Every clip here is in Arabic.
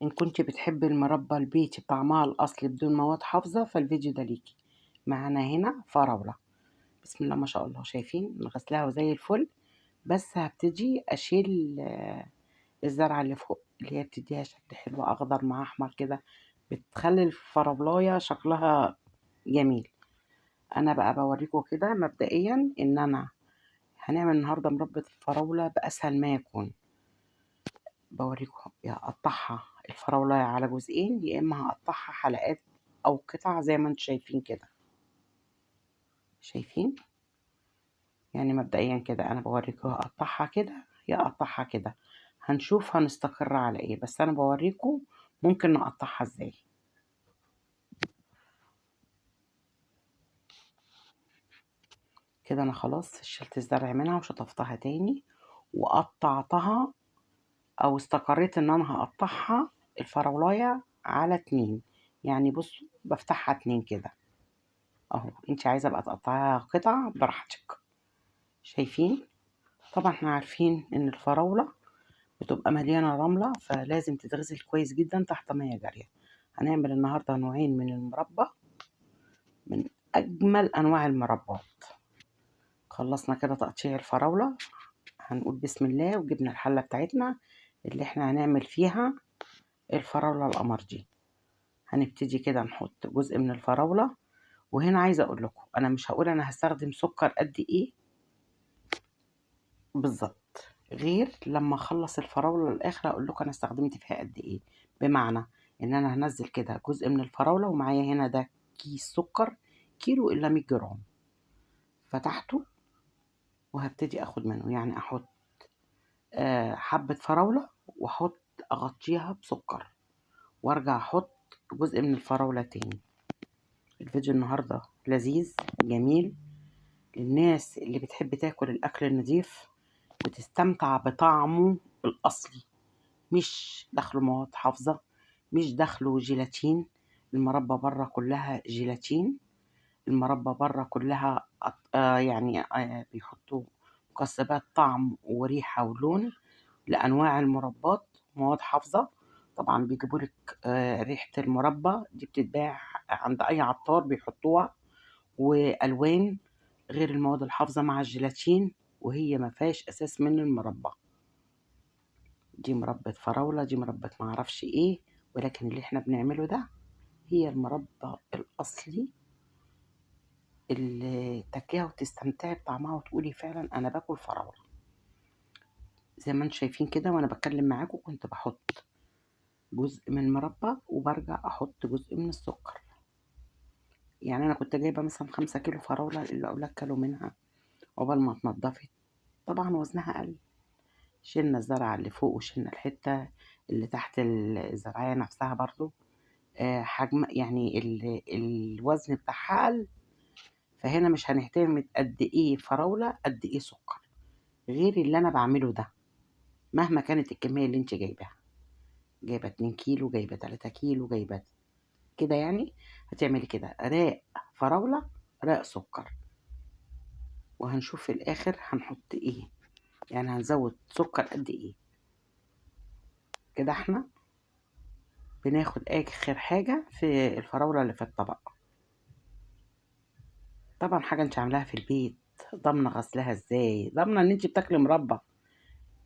إن كنتِ بتحبي المربى البيتي بطعمها الأصلي بدون مواد حافظة فالفيديو ده ليكِ. معانا هنا فراولة، بسم الله ما شاء الله، شايفين غسلاها وزي الفل. بس هابتدي أشيل الزرعة اللي فوق اللي هي بتديها شكل حلو أخضر مع أحمر كده، بتخلي الفراولاية شكلها جميل. أنا بقى باوريكم كده مبدئيا إن أنا هنعمل النهارده مربى فراولة بأسهل ما يكون. باوريكم يا أقطعها الفراولاية على جزئين، يا إما هقطعها حلقات أو قطع زي ما انتم شايفين كده. شايفين؟ يعني مبدئيا كده أنا باوريكم هقطعها كده يا أقطعها كده، هنشوف هنستقر على إيه، بس أنا باوريكم ممكن نقطعها إزاي. كده أنا خلاص شلت الزرع منها وشطفتها تاني وقطعتها، أو استقريت إن أنا هقطعها الفراولاية على 2. يعني بصوا بفتحها 2 كده أهو. انت عايزة بقى تقطعيها قطع براحتك. شايفين؟ طبعا احنا عارفين إن الفراولة بتبقى مليانة رملة، فلازم تتغسل كويس جدا تحت مية جارية. هنعمل النهاردة نوعين من المربى، من أجمل أنواع المربات. خلصنا كده تقطيع الفراولة، هنقول بسم الله وجبنا الحلة بتاعتنا اللي احنا هنعمل فيها الفراولة القمر دي. هنبتدي كده نحط جزء من الفراولة. وهنا عايزة اقول لكم انا مش هقول انا هستخدم سكر قد ايه بالظبط، غير لما اخلص الفراولة للاخر اقول لكم انا استخدمت فيها قد ايه. بمعنى ان انا هنزل كده جزء من الفراولة، ومعايا هنا ده كيس سكر كيلو الا 100 جرام، فتحته وهبتدي اخد منه. يعني احط حبة فراولة واحط اغطيها بسكر، وارجع احط جزء من الفراولة تاني. الفيديو النهاردة لذيذ جميل للناس اللي بتحب تاكل الاكل النظيف وتستمتع بطعمه الاصلي، مش داخله مواد حافظة، مش داخله جيلاتين. المربى بره كلها جيلاتين، المربى بره كلها يعني بيحطوا مكسبات طعم وريحة ولون لأنواع المربات، مواد حافظة. طبعا بيجيبوا لك ريحة المربى دي بتتباع عند أي عطار بيحطوها، وألوان غير المواد الحافظة مع الجيلاتين، وهي ما فيهاش أساس من المربى. دي مربى فراولة، دي مربى معرفش إيه، ولكن اللي احنا بنعمله ده هي المربى الأصلي اللي تاكليها وتستمتعي بطعمها وتقولي فعلا أنا باكل فراولة. زي ما انتم شايفين كده وانا بتكلم معاكم كنت بحط جزء من المربى وبرجع احط جزء من السكر. يعني انا كنت جايبه مثلا 5 كيلو فراوله اللي اقول لك كيلو منها عقبال ما اتنضفت طبعا وزنها قل. شلنا الزرعه اللي فوق وشلنا الحته اللي تحت الزرعيه نفسها برضو حجم، يعني الوزن بتاعها قل. فهنا مش هنهتم قد ايه فراوله قد ايه سكر، غير اللي انا بعمله ده مهما كانت الكميه اللي انت جايباها. جايبه 2 كيلو، جايبه 3 كيلو، جايبه كده، يعني هتعملي كده راق فراولة راق سكر. وهنشوف في الآخر هنحط ايه، يعني هنزود سكر قد ايه. كده احنا بناخد آخر حاجة في الفراولة اللي في الطبق. طبعا حاجة انت عاملاها في البيت، ضامنة غسلها ازاي، ضامنة ان انت بتاكلي مربى،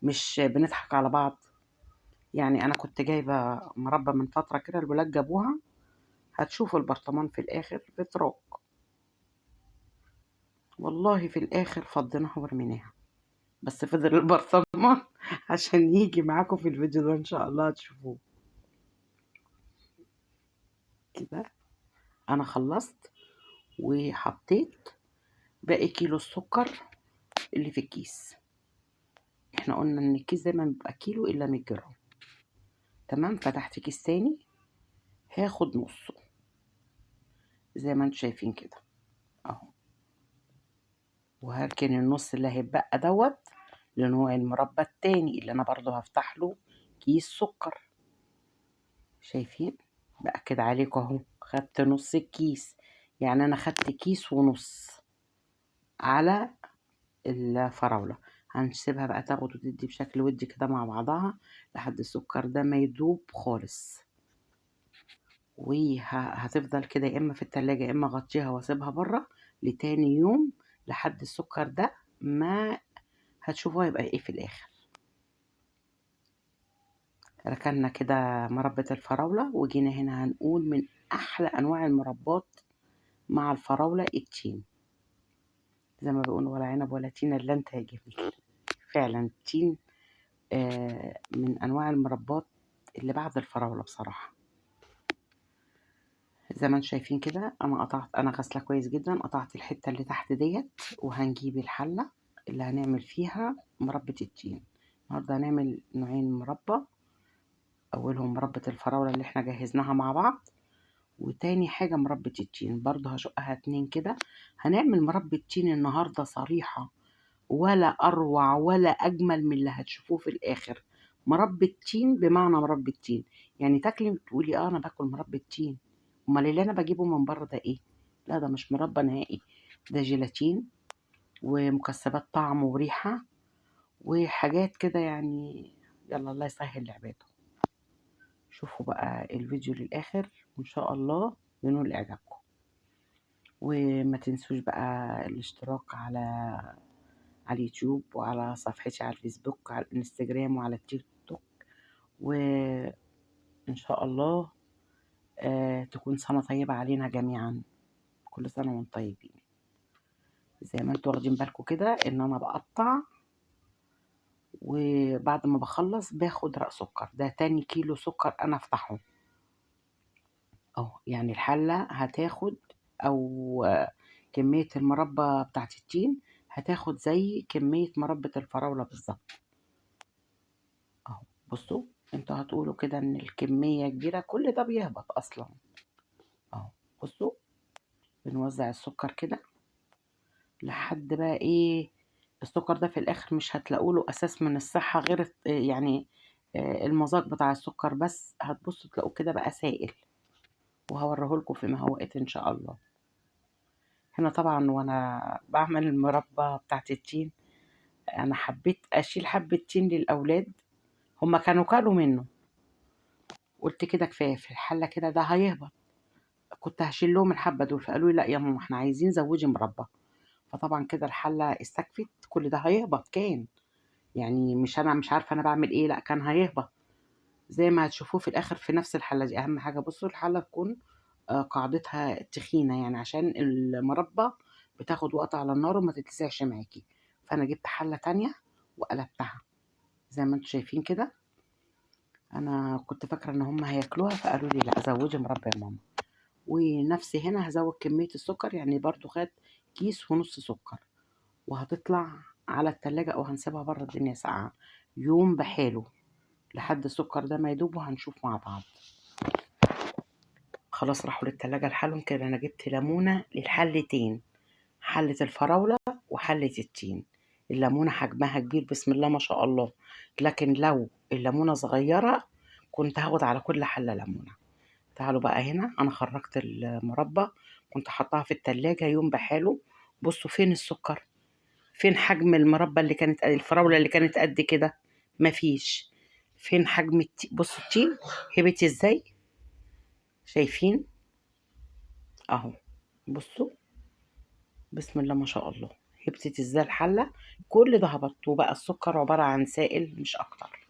مش بنضحك على بعض. يعني انا كنت جايبة مربى من فترة كده الولاد جابوها، هتشوفوا البرطمان في الآخر بتراب، والله في الآخر فضيناها ورميناها، بس فضل البرطمان عشان يجي معاكم في الفيديو ده ان شاء الله تشوفوه. كده انا خلصت وحطيت باقي كيلو السكر اللي في الكيس. احنا قلنا ان الكيس دايما بيبقى كيلو الا 100 جرام. تمام. فتحت كيس تاني هاخد نصه زي ما انتم شايفين كده اهو، وهركن النص اللي هيبقى دوت لنوع المربى التاني اللي انا برضو هفتح له كيس سكر. شايفين؟ بأكد عليكم اهو خدت نص الكيس، يعني انا خدت كيس ونص على الفراولة. هنسيبها بقى تاخد وتدي بشكل ودي كده مع بعضها لحد السكر ده ما يدوب خالص، وهتفضل كده يا اما في التلاجة يا اما اغطيها واسيبها بره لتاني يوم لحد السكر ده ما هتشوفوها يبقى ايه في الاخر. ركننا كده مربى الفراولة وجينا هنا هنقول من احلى انواع المربات مع الفراولة التين. زي ما بيقولوا ولا عنب ولا تين الا انت يا جميل. فعلا التين من انواع المربات اللي بعد الفراولة بصراحة. زي ما انتم شايفين كده انا غسله كويس جدا، قطعت الحته اللي تحت ديت، وهنجيب الحله اللي هنعمل فيها مربى التين. النهارده هنعمل نوعين مربى، اولهم مربى الفراوله اللي احنا جهزناها مع بعض، وتاني حاجه مربى التين برضه هشقها 2 كده. هنعمل مربى التين النهارده صريحه ولا اروع ولا اجمل من اللي هتشوفوه في الاخر. مربى التين بمعنى مربى التين، يعني تاكلي تقولي انا باكل مربى التين، امال اللي انا بجيبه من بره ده ايه؟ لا ده مش مربى نهائي، ده جيلاتين ومكسبات طعم وريحه وحاجات كده يعني. يلا الله يسهل لعباده. شوفوا بقى الفيديو للاخر وان شاء الله ينول اعجابكم، وما تنسوش بقى الاشتراك على اليوتيوب وعلى صفحتي على الفيسبوك على الانستجرام وعلى التيك توك، وإن شاء الله تكون سنة طيبة علينا جميعا. كل سنة وانتم طيبين. زي ما انتوا واخدين بالكم كده ان انا بقطع، وبعد ما بخلص باخد رق سكر، ده تاني كيلو سكر انا افتحه اهو. يعني الحلة هتاخد او كمية المربى بتاعت التين هتاخد زي كمية مربى الفراولة بالظبط اهو. بصوا انتوا هتقولوا كده ان الكمية كبيرة، كل ده بيهبط اصلا اهو. بصوا بنوزع السكر كده لحد بقى ايه. السكر ده في الاخر مش هتلاقوا له اساس من الصحة غير يعني المذاق بتاع السكر بس. هتبصوا تلاقوا كده بقى سائل، وهوريهولكوا في مهوقات ان شاء الله. هنا طبعا وانا بعمل المربى بتاعت التين انا حبيت اشيل حبة تين للاولاد، هما كانوا كلوا منه، قلت كده كفايه في الحله كده ده هيهبط. كنت هشيل لهم الحبه دول، فقالوا لي لا يا ماما احنا عايزين زوجي مربى. فطبعا كده الحله استكفت، كل ده هيهبط كان يعني مش انا مش عارفه انا بعمل ايه، لا كان هيهبط زي ما هتشوفوه في الاخر في نفس الحله دي. اهم حاجه بصوا الحله تكون قاعدتها تخينه يعني عشان المربى بتاخد وقت على النار وما تتلسعش معاكي. فانا جبت حله تانية وقلبتها زي ما انتم شايفين كده. انا كنت فاكره ان هم هياكلوها فقالوا لي لا زوجي مربى يا ماما. ونفسي هنا هزود كمية السكر، يعني برضو خد كيس ونص سكر، وهتطلع على التلاجة او هنسيبها بره الدنيا ساقعة يوم بحاله لحد السكر ده ما يدوب، وهنشوف مع بعض. خلاص راحوا للتلاجة لحالهم كده. انا جبت ليمونة للحلتين، حلة الفراولة وحلة التين. الليمونة حجمها كبير بسم الله ما شاء الله، لكن لو الليمونة صغيرة كنت هاخد على كل حلة ليمونة. تعالوا بقى هنا انا خرجت المربى، كنت حطاها في التلاجة يوم بحاله. بصوا فين السكر، فين حجم المربى اللي كانت الفراولة اللي كانت قد كده، مفيش. فين حجم بصوا التين هبت ازاي، شايفين اهو. بصوا بسم الله ما شاء الله هبتت ازاي الحلة، كل ده هبط وبقى السكر عبارة عن سائل مش اكتر.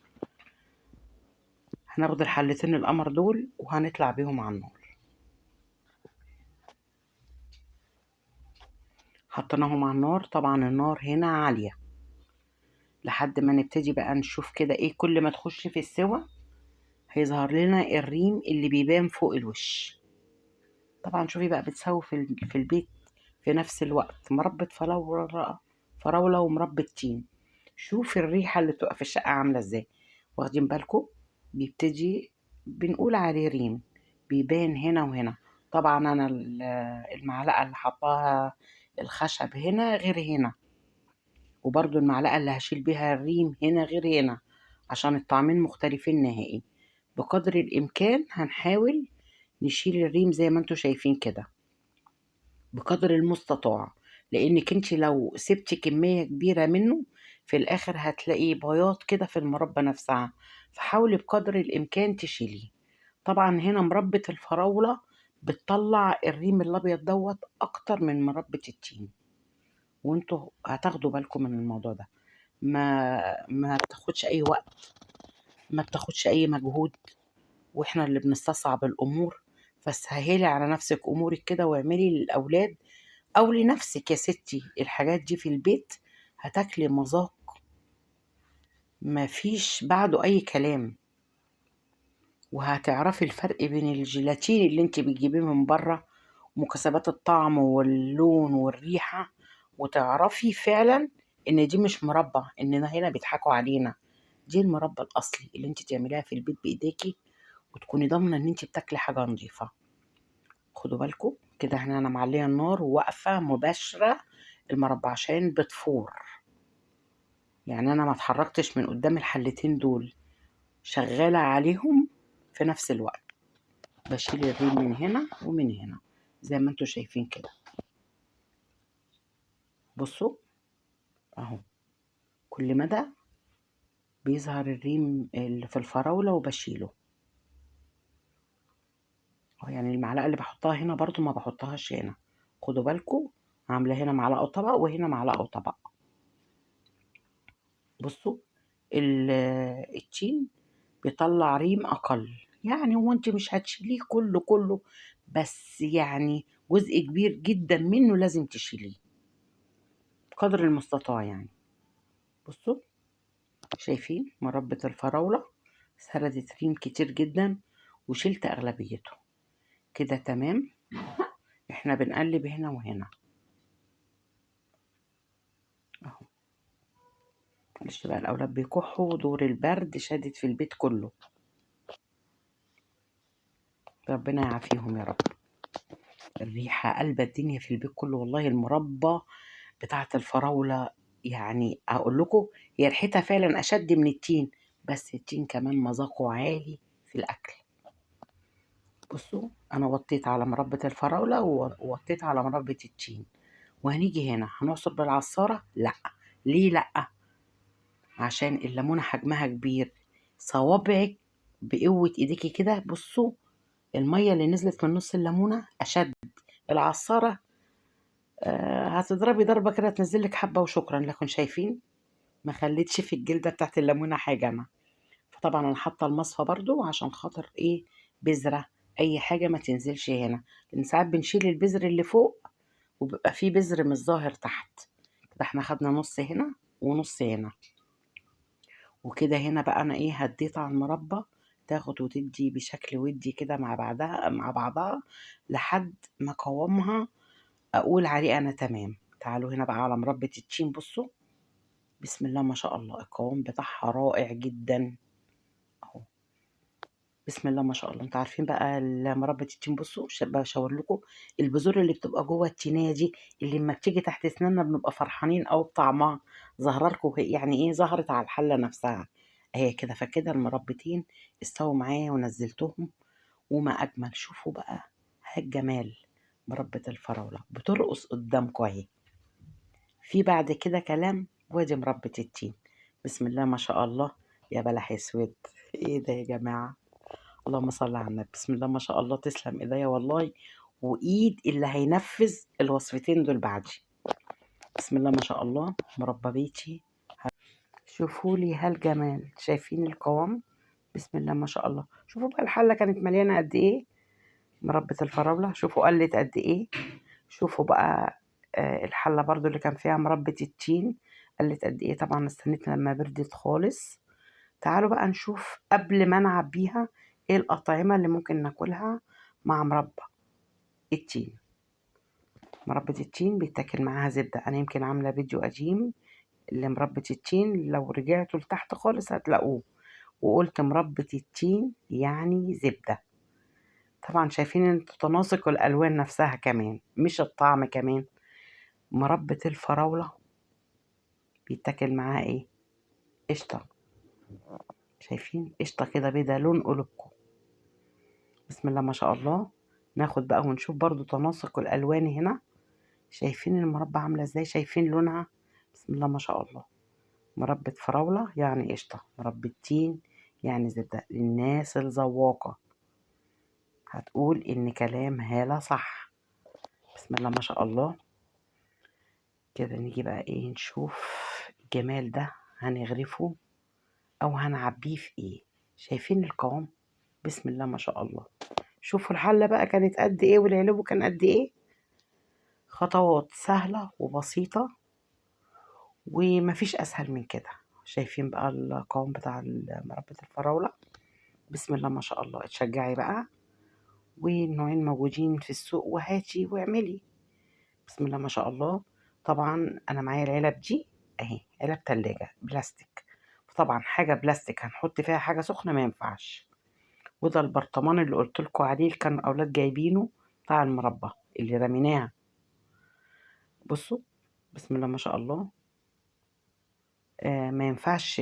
هناخد الحلتين القمر دول وهنطلع بيهم على النار. حطيناهم على النار، طبعا النار هنا عالية لحد ما نبتدي بقى نشوف كده ايه. كل ما تخش في السوا هيظهر لنا الريم اللي بيبان فوق الوش. طبعا شوفي بقى بتسوي في البيت في نفس الوقت مربى فراولة ومربى تين. شوف الريحة اللي بتبقى في الشقة عاملة ازاي. واخدين بالكم بيبتدي بنقول عليه ريم بيبان هنا وهنا. طبعا انا المعلقة اللي حطاها الخشب هنا غير هنا، وبرضو المعلقة اللي هشيل بيها الريم هنا غير هنا، عشان الطعمين مختلفين نهائي. بقدر الإمكان هنحاول نشيل الريم زي ما انتوا شايفين كده بقدر المستطاع، لانك انت لو سبتي كمية كبيرة منه في الاخر هتلاقي بياض كده في المربى نفسها، فحاولي بقدر الامكان تشيليه. طبعا هنا مربة الفراولة بتطلع الريم الابيض دوت اكتر من مربة التين، وانتوا هتاخدوا بالكم من الموضوع ده. ما بتاخدش اي وقت، ما بتاخدش اي مجهود، واحنا اللي بنستصعب الامور. فسهلي على نفسك امورك كده واعملي للاولاد او لنفسك يا ستي الحاجات دي في البيت، هتاكلي مذاق ما فيش بعده اي كلام. وهتعرفي الفرق بين الجيلاتين اللي انت بتجيبيه من بره، مكسبات الطعم واللون والريحة، وتعرفي فعلا ان دي مش مربى، اننا هنا بيضحكوا علينا. دي المربى الاصلي اللي انت تعمليها في البيت بايديكي، وتكوني ضامنه ان انت بتاكلي حاجه نظيفه. خدوا بالكم كده، انا معليه النار وواقفه مباشره المربى عشان بتفور. يعني انا ما اتحركتش من قدام الحلتين دول، شغاله عليهم في نفس الوقت. بشيل الريم من هنا ومن هنا زي ما انتوا شايفين كده. بصوا اهو، كل مدى بيظهر الريم اللي في الفراولة وبشيله. يعني المعلقة اللي بحطها هنا برضو ما بحطهاش هنا. خدوا بالكم، عاملة هنا معلقة وطبق وهنا معلقة وطبق. بصوا التين بيطلع ريم أقل، يعني هو انت مش هتشيليه كله، بس يعني جزء كبير جدا منه لازم تشيليه بقدر المستطاع يعني. بصوا شايفين مربة الفراولة سردت ريم كتير جدا وشلت أغلبيته كده تمام. احنا بنقلب هنا وهنا اهو. معلش بقى الأولاد بيكحوا، دور البرد شادد في البيت كله، ربنا يعافيهم يا رب. الريحة قلبة الدنيا في البيت كله والله. المربى بتاعة الفراولة يعني أقول لكم هي ريحتها فعلا أشد من التين، بس التين كمان مذاقه عالي في الأكل. بصوا أنا وطيت على مربى الفراولة ووطيت على مربى التين، وهنيجي هنا هنعصر بالعصارة. لأ، ليه لأ؟ عشان الليمونة حجمها كبير، صوابعك بقوة ايديكي كده. بصوا المية اللي نزلت من نص الليمونة أشد. العصارة هتضربي ضربة كده تنزلك حبة وشكرا، لكن شايفين ما خليتش في الجلدة بتاعت الليمونة حاجة أنا. فطبعا أنا حاطة المصفى برضو عشان خاطر إيه، بذرة أي حاجة ما تنزلش هنا، لأن ساعات بنشيل البذر اللي فوق وبيبقى فيه بذر مش ظاهر تحت. كده احنا خدنا نص هنا ونص هنا، وكده هنا بقى أنا إيه هديت على المربى تاخد وتدي بشكل ودي كده مع بعضها لحد ما قوامها اقول عليه انا تمام. تعالوا هنا بقى على مربى التين. بصوا بسم الله ما شاء الله، القوام بتاعها رائع جدا اهو. بسم الله ما شاء الله. انتوا عارفين بقى مربى التين، بصوا بشاور لكم البذور اللي بتبقى جوه التينيه دي، اللي لما بتيجي تحت اسناننا بنبقى فرحانين او بطعمها. ظهر لكم يعني ايه، ظهرت على الحله نفسها اهي كده. فكده المربتين استووا معايا ونزلتهم وما اجمل. شوفوا بقى هالجمال، مربى الفراوله بترقص قدامكم اهي. في بعد كده كلام، وادي مربى التين. بسم الله ما شاء الله. يا بلح اسود، ايه ده يا جماعه؟ اللهم صل على النبي. بسم الله ما شاء الله، تسلم ايديا والله، وايد اللي هينفذ الوصفتين دول بعدي. بسم الله ما شاء الله مربى بيتي. شوفوا لي هالجمال، شايفين القوام؟ بسم الله ما شاء الله. شوفوا بقى الحله كانت مليانه قد ايه مربى الفراوله، شوفوا قلت قد ايه. شوفوا بقى الحله برضو اللي كان فيها مربى التين قلت قد ايه. طبعا استنيت لما بردت خالص. تعالوا بقى نشوف قبل ما نعبيها ايه الأطعمة اللي ممكن ناكلها مع مربى التين. مربى التين بيتاكل معاها زبدة. أنا يمكن عاملة فيديو قديم لمربى التين، لو رجعتوا لتحت خالص هتلاقوه، وقلت مربى التين يعني زبدة. طبعا شايفين انتوا تناسق الألوان نفسها كمان، مش الطعم كمان. مربى الفراولة بيتاكل معاها ايه، قشطة. شايفين قشطة كده بيضة لون قلوبكم. بسم الله ما شاء الله. ناخد بقى ونشوف برضو تناسق الألوان هنا. شايفين المربى عاملة ازاي؟ شايفين لونها؟ بسم الله ما شاء الله. مربى فراولة يعني قشطة، مربى تين يعني زبدة. الناس الذواقة هتقول إن كلام هالة صح. بسم الله ما شاء الله. كده نيجي بقى ايه، نشوف الجمال ده هنغرفه أو هنعبيه في ايه. شايفين القوام؟ بسم الله ما شاء الله. شوفوا الحلة بقى كانت قد ايه والعلبة كان قد ايه. خطوات سهلة وبسيطة ومفيش أسهل من كده. شايفين بقى القوام بتاع مربى الفراولة؟ بسم الله ما شاء الله. اتشجعي بقى، والنوعين موجودين في السوق، وهاتي واعملي. بسم الله ما شاء الله. طبعا انا معايا العلب دي اهي، علب تلاجة بلاستيك. طبعا حاجة بلاستيك هنحط فيها حاجة سخنة ما ينفعش. وده البرطمان اللي قلت لكم عليه اللي كان الاولاد جايبينه بتاع المربى اللي رميناها. بصوا بسم الله ما شاء الله. ما ينفعش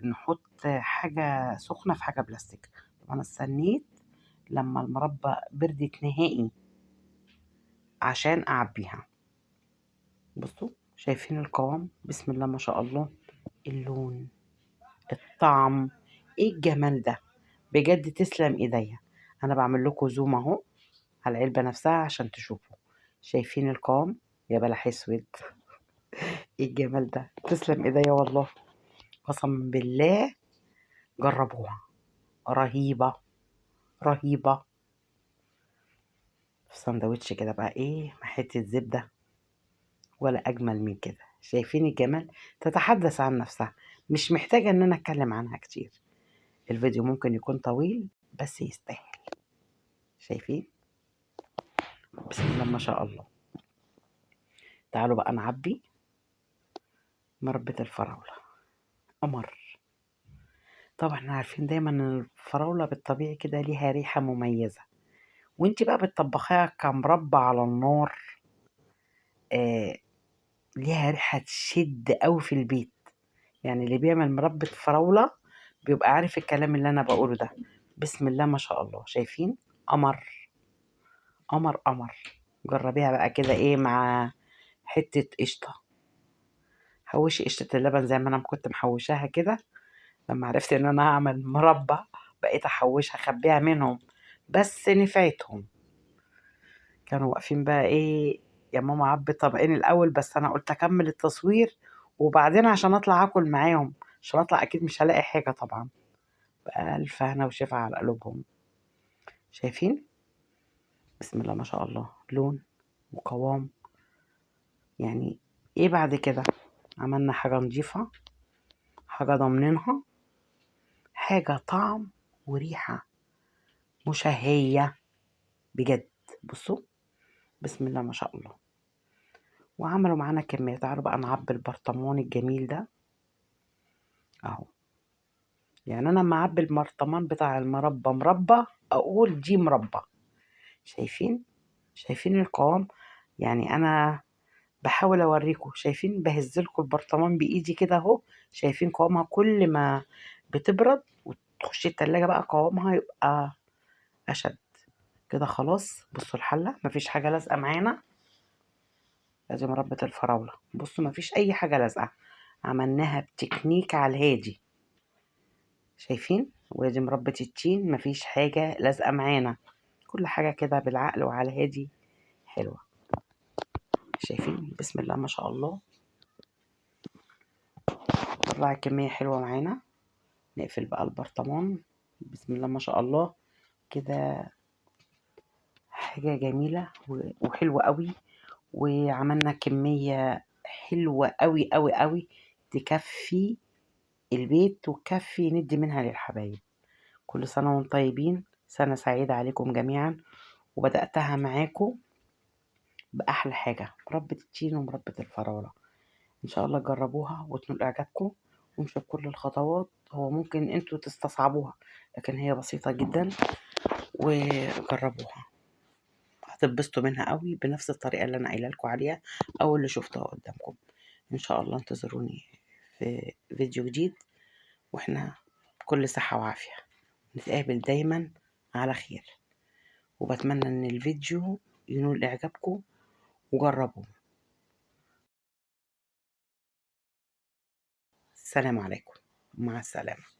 نحط حاجة سخنة في حاجة بلاستيك. طبعا استنيت لما المربى بردت نهائي عشان أعبيها. بصوا شايفين القوام؟ بسم الله ما شاء الله. اللون، الطعم، ايه الجمال ده بجد. تسلم ايديا. انا بعمل لكم زوم اهو على العلبة نفسها عشان تشوفوا. شايفين القوام؟ يا بلح اسود. ايه الجمال ده. تسلم ايديا والله. قسما بالله جربوها، رهيبة رهيبة. في سندوتش كده بقى ايه مع حتة زبدة، ولا اجمل من كده. شايفين الجمال؟ تتحدث عن نفسها، مش محتاجة ان انا اتكلم عنها كتير. الفيديو ممكن يكون طويل بس يستاهل. شايفين؟ بسم الله ما شاء الله. تعالوا بقى نعبي مربى الفراولة. قمر. طبعا احنا عارفين دايما ان الفراولة بالطبيعي كده ليها ريحة مميزة، وانت بقى بتطبخيها كمربى على النار. آه، ليها ريحة تشد قوي في البيت. يعني اللي بيعمل مربى فراولة بيبقى عارف الكلام اللي انا بقوله ده. بسم الله ما شاء الله. شايفين؟ قمر قمر قمر. جربيها بقى كده ايه مع حتة قشطة. حوشي قشطة اللبن زي ما انا كنت محوشاها كده. لما عرفت ان انا هعمل مربى بقيت احوشها اخبيها منهم، بس نفعتهم. كانوا واقفين بقى ايه، يا ماما عبي طبقين الاول، بس انا قلت اكمل التصوير وبعدين عشان اطلع اكل معاهم، عشان اطلع اكيد مش هلاقي حاجة طبعا. بألف هنا وشفا على قلوبهم. شايفين؟ بسم الله ما شاء الله. لون وقوام. يعني ايه بعد كده؟ عملنا حاجة نضيفة، حاجة ضامنينها، حاجة طعم وريحة مشهية بجد. بصوا بسم الله ما شاء الله. وعملوا معانا كمية. تعالوا بقى نعبي البرطمان الجميل ده اهو. يعني انا لما اعبي البرطمان بتاع المربى مربى اقول دي مربى. شايفين؟ شايفين القوام؟ يعني انا بحاول اوريكم. شايفين؟ بهزلكم البرطمان بايدي كده اهو. شايفين قوامها؟ كل ما بتبرد وتخش التلاجة بقى قوامها يبقى اشد كده. خلاص بصوا الحلة مفيش حاجة لازقة معانا. ادي مربى الفراولة. بصوا مفيش اي حاجة لازقة، عملناها بتكنيك على الهادي. شايفين؟ وادي مربى التين مفيش حاجة لازقة معانا، كل حاجة كده بالعقل وعلى الهادي حلوة. شايفين؟ بسم الله ما شاء الله. طلع كمية حلوة معانا. نقفل بقى البرطمان. بسم الله ما شاء الله. كده حاجة جميلة وحلوة قوي. وعملنا كمية حلوة قوي قوي قوي تكفي البيت وتكفي ندي منها للحبايب. كل سنة وانتم طيبين، سنة سعيدة عليكم جميعا. وبدأتها معاكم بأحلى حاجة، مربى التين ومربى الفراولة. إن شاء الله جربوها وتنول إعجابكم وامشوا بكل الخطوات. هو ممكن انتوا تستصعبوها لكن هي بسيطة جدا، وجربوها هتتبسطوا منها قوي بنفس الطريقة اللي أنا قايلة لكم عليها أو اللي شفتها قدامكم. إن شاء الله انتظروني في فيديو جديد، وإحنا بكل صحة وعافية نتقابل دايما على خير. وبتمنى إن الفيديو ينول إعجابكم وجربوه. السلام عليكم، مع السلامة.